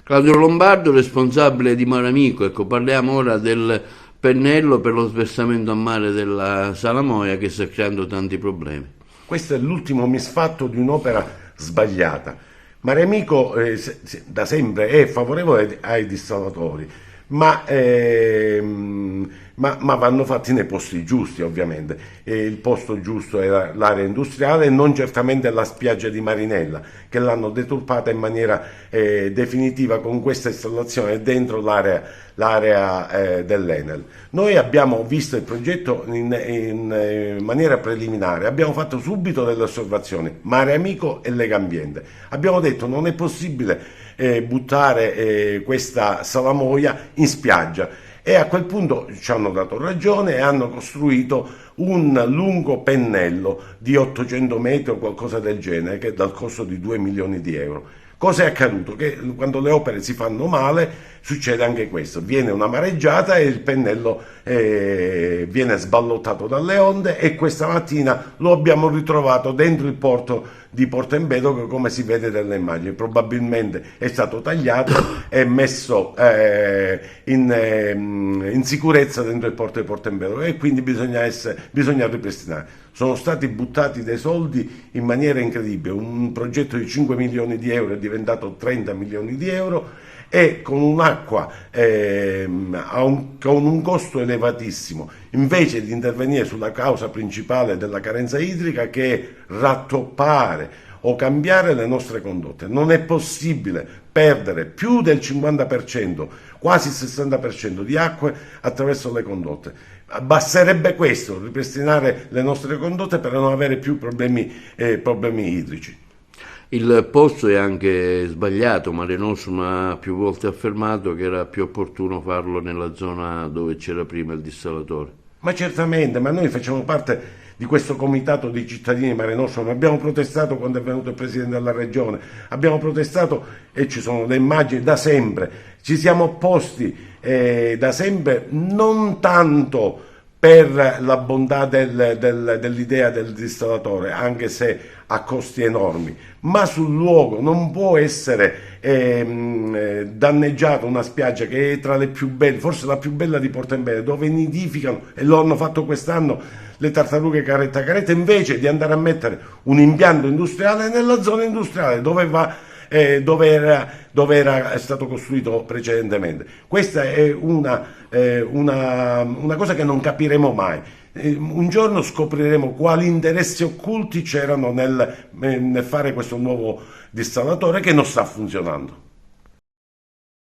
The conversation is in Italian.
Claudio Lombardo, responsabile di Mare Amico. Ecco, parliamo ora del pennello per lo sversamento a mare della Salamoia che sta creando tanti problemi. Questo è l'ultimo misfatto di un'opera sbagliata. Mare Amico da sempre è favorevole ai dissalatori, ma vanno fatti nei posti giusti, ovviamente. Il posto giusto è l'area industriale e non certamente la spiaggia di Marinella, che l'hanno deturpata in maniera definitiva con questa installazione dentro l'area dell'Enel. Noi abbiamo visto il progetto in maniera preliminare, abbiamo fatto subito delle osservazioni, Mare Amico e Lega Ambiente. Abbiamo detto non è possibile buttare questa salamoia in spiaggia, e a quel punto ci hanno dato ragione e hanno costruito un lungo pennello di 800 metri o qualcosa del genere, che è dal costo di 2 milioni di euro. Cosa è accaduto? Che quando le opere si fanno male succede anche questo, viene una mareggiata e il pennello viene sballottato dalle onde, e questa mattina lo abbiamo ritrovato dentro il porto di Porto Empedocle, come si vede dalle immagini. Probabilmente è stato tagliato e messo in sicurezza dentro il porto di Porto Empedocle, e quindi bisogna ripristinare. Sono stati buttati dei soldi in maniera incredibile, un progetto di 5 milioni di euro è diventato 30 milioni di euro, e con un'acqua con un costo elevatissimo, invece di intervenire sulla causa principale della carenza idrica, che è rattoppare o cambiare le nostre condotte. Non è possibile perdere più del 50%, quasi il 60% di acque attraverso le condotte. Basterebbe questo, ripristinare le nostre condotte per non avere più problemi idrici. Il posto è anche sbagliato, Mare Nostrum ha più volte affermato che era più opportuno farlo nella zona dove c'era prima il dissalatore. Ma certamente, ma noi facciamo parte di questo comitato di cittadini di Mare Nostrum, abbiamo protestato quando è venuto il Presidente della Regione, abbiamo protestato e ci sono le immagini da sempre, ci siamo opposti da sempre, non tanto per la bontà dell'idea del dissalatore, anche se a costi enormi, ma sul luogo non può essere danneggiata una spiaggia che è tra le più belle, forse la più bella di Porto Empedocle, dove nidificano, e lo hanno fatto quest'anno, le tartarughe caretta caretta, invece di andare a mettere un impianto industriale nella zona industriale dove era stato costruito precedentemente. Questa è una cosa che non capiremo mai. Un giorno scopriremo quali interessi occulti c'erano nel fare questo nuovo dissalatore che non sta funzionando.